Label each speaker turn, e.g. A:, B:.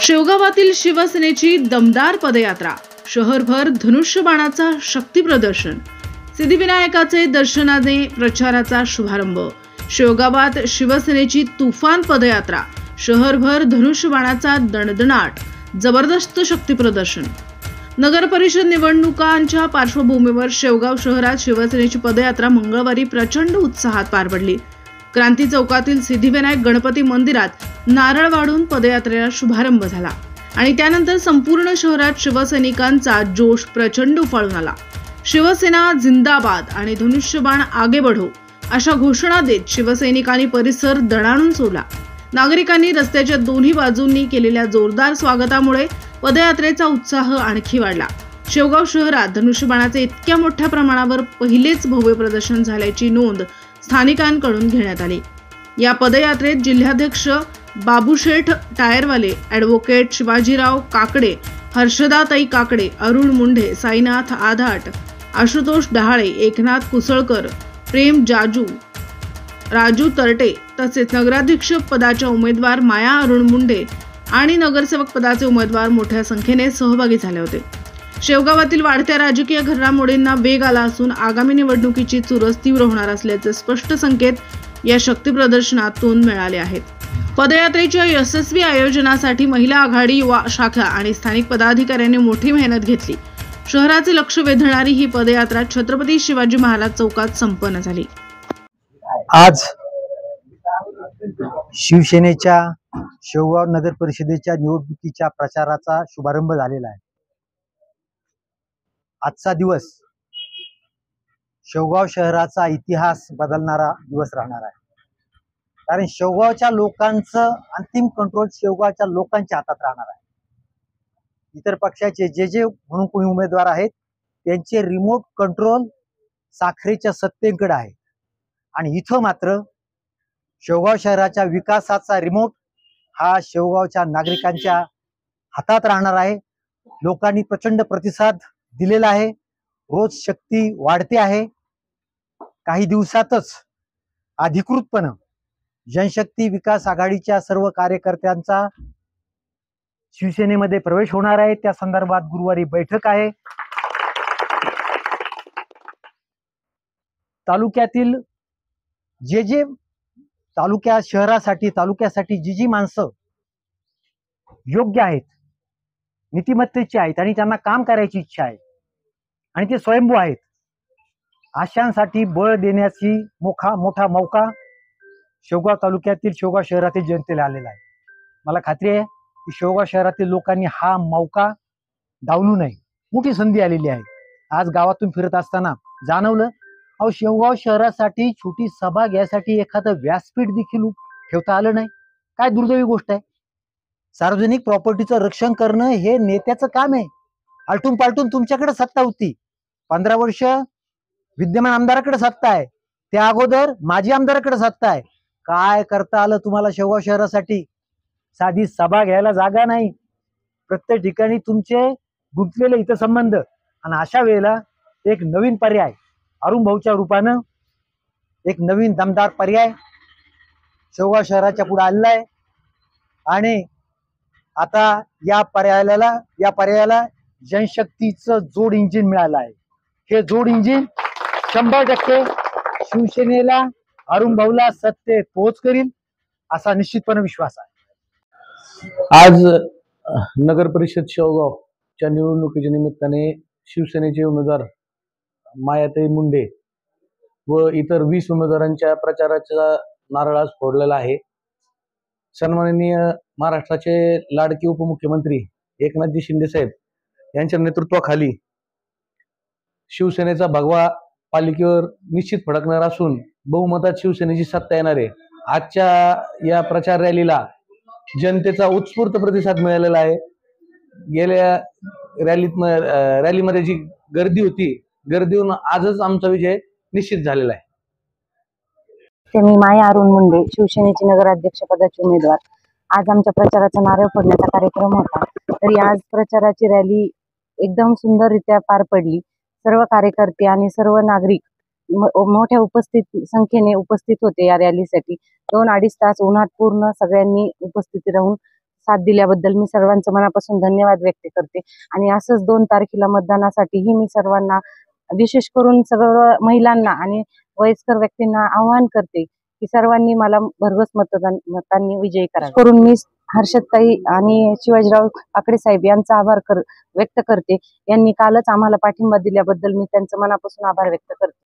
A: शेवगावातील शिवसेनेची दमदार पदयात्रा, शहरभर धनुष्यबाणाचा शक्ती प्रदर्शन, सिद्धिविनायकाचे दर्शनाने प्रचाराचा शुभारंभ. शेवगावात शिवसेनेची तुफान पदयात्रा, शहरभर धनुष्यबाणाचा दणदणाट, जबरदस्त शक्ती प्रदर्शन. नगर परिषद निवडणुकांच्या पार्श्वभूमीवर शेवगाव शहरात शिवसेनेची पदयात्रा मंगळवारी प्रचंड उत्साहात पार पडली. क्रांती चौकातील सिद्धिविनायक गणपती मंदिरात नारळ वाढून पदयात्रेला शुभारंभ झाला आणि त्यानंतर संपूर्ण शहरात शिवसैनिकांचा जोश प्रचंड उफाळून आला. शिवसेना जिंदाबाद आणि धनुष्यबाण आगे बढो अशा घोषणा देत शिवसैनिकांनी परिसर दणाणून सोडला. नागरिकांनी रस्त्याच्या दोन्ही बाजूंनी केलेल्या जोरदार स्वागतामुळे पदयात्रेचा उत्साह आणखी वाढला. शेवगाव शहरात धनुष्यबाणाचे इतक्या मोठ्या प्रमाणावर पहिलेच भव्य प्रदर्शन झाल्याची नोंद स्थानिकांकडून घेण्यात आली. या पदयात्रेत जिल्हाध्यक्ष बाबूशेठ टायरवाले, ॲडव्होकेट शिवाजीराव काकडे, हर्षदाताई काकडे, अरुण मुंढे, साईनाथ आधाट, आशुतोष डहाळे, एकनाथ कुसळकर, प्रेम जाजू, राजू तरटे तसेच नगराध्यक्ष पदाच्या उमेदवार माया अरुण मुंढे आणि नगरसेवक पदाचे उमेदवार मोठ्या संख्येने सहभागी झाले होते. शेवगावातील वाढत्या राजकीय घडामोडींना वेग आला असून आगामी निवडणुकीची चुरस तीव्र होणार असल्याचे स्पष्ट संकेत या शक्ती प्रदर्शनातून मिळाले आहेत. पदयात्रेच्या यशस्वी आयोजनासाठी महिला आघाडी, युवा शाखा आणि स्थानिक पदाधिकाऱ्यांनी मोठी मेहनत घेतली. शहराचे लक्ष वेधणारी ही पदयात्रा छत्रपती शिवाजी महाराज चौकात संपन्न झाली.
B: आज शिवसेनेच्या शेवगाव नगर परिषदेच्या निवडणुकीच्या प्रचाराचा शुभारंभ झालेला आहे. आजचा दिवस शेवगाव शहराचा इतिहास बदलणारा दिवस राहणार आहे. कारण शेवगावच्या लोकांचं अंतिम कंट्रोल शेवगावच्या लोकांच्या हातात राहणार आहे. इतर पक्षाचे जे म्हणून कोणी उमेदवार आहेत त्यांचे रिमोट कंट्रोल साखरेच्या सत्तेकडे आहे आणि इथं मात्र शेवगाव शहराच्या विकासाचा रिमोट हा शेवगावच्या नागरिकांच्या हातात राहणार आहे. लोकांनी प्रचंड प्रतिसाद दिलेला आहे. रोज शक्ती वाढते आहे. काही दिवसातच अधिकृतपणे जनशक्ती विकास आघाडीच्या सर्व कार्यकर्त्यांचा शिवसेनेमध्ये प्रवेश होणार आहे. त्या संदर्भात गुरुवारी बैठक आहे. तालुक्यातील जे तालुक्यासाठी जी माणसं योग्य आहेत, नीतिमत्तेची आहेत आणि त्यांना काम करायची इच्छा आहे आणि ते स्वयंभू आहेत, अशांसाठी बळ देण्याची मोठा मौका शेवगाव तालुक्यातील शेवगाव शहरातील जनतेला आलेला आहे. मला खात्री आहे की शेवगाव शहरातील लोकांनी हा मौका डावलू नये. मोठी संधी आलेली आहे. आज गावातून फिरत असताना जाणवलं, अहो शेवगाव शहरासाठी छोटी सभा घ्यायसाठी एखादं व्यासपीठ देखील ठेवता आलं नाही. काय दुर्दैवी गोष्ट आहे. सार्वजनिक प्रॉपर्टीचं रक्षण करणं हे नेत्याचं काम आहे. आलटून पालटून तुमच्याकडे सत्ता होती. 15 वर्ष विद्यमान आमदाराकडे सत्ता आहे, त्या अगोदर माजी आमदाराकडे सत्ता आहे. काय करता आलं तुम्हाला शेवगाव शहरासाठी? साधी सभा घ्यायला जागा नाही. प्रत्येक ठिकाणी तुमचे गुंतलेले हितसंबंध आणि अशा वेळेला एक नवीन पर्याय अरुण भाऊच्या रूपानं एक नवीन दमदार पर्याय शेवगाव शहराच्या पुढे आलेला आहे आणि आता या पर्यायाला जनशक्तीचं जोड इंजिन मिळालं आहे. हे जोड इंजिन 100% शिवसेनेला, अरुण भाऊला सत्तेत पोहोच करील असा निश्चितपणे विश्वास आहे.
C: आज नगर परिषद शेवगावच्या निवडणुकीच्या निमित्ताने शिवसेनेचे उमेदवार मायाताई मुंढे व इतर 20 उमेदवारांच्या प्रचाराचा नारळ आज फोडलेला आहे. सन्माननीय महाराष्ट्राचे लाडके उपमुख्यमंत्री एकनाथजी शिंदे साहेब यांच्या नेतृत्वाखाली शिवसेनेचा भगवा पालिकेवर निश्चित फडकणार असून बहुमतात शिवसेनेची सत्ता येणार आहे. आजच्या या प्रचार रॅलीला जनतेचा उत्स्फूर्त प्रतिसाद मिळालेला आहे. गेल्या रॅलीमध्ये जी गर्दी होती, गर्दीहून आजच आमचा विजय निश्चित झालेला आहे.
D: मी माया अरुण मुंढे, शिवसेनेची नगराध्यक्ष पदाची उमेदवार. आज आमच्या प्रचाराचा नारळ फोडण्याचा कार्यक्रम होता. तरी आज प्रचाराची रॅली एकदम सुंदररित्या पार पडली. सर्व कार्यकर्ते आणि सर्व नागरिक मोठ्या संख्येने उपस्थित होते या रॅलीसाठी. 2-2.5 तास उन्हात पूर्ण सगळ्यांनी उपस्थिती राहून साथ दिल्याबद्दल मी सर्वांचं मनापासून धन्यवाद व्यक्त करते. आणि असंच 2 तारखेला मतदानासाठीही मी सर्वांना, विशेष करून सगळं महिलांना आणि वयस्कर व्यक्तींना आवाहन करते की सर्वांनी मला भरघोस मतांनी विजयी करा. करून मी हर्षदताई आणि शिवाजीराव काकडे साहेब यांचा आभार व्यक्त करते. यांनी कालच आम्हाला पाठिंबा दिल्याबद्दल मी त्यांचं मनापासून आभार व्यक्त करते.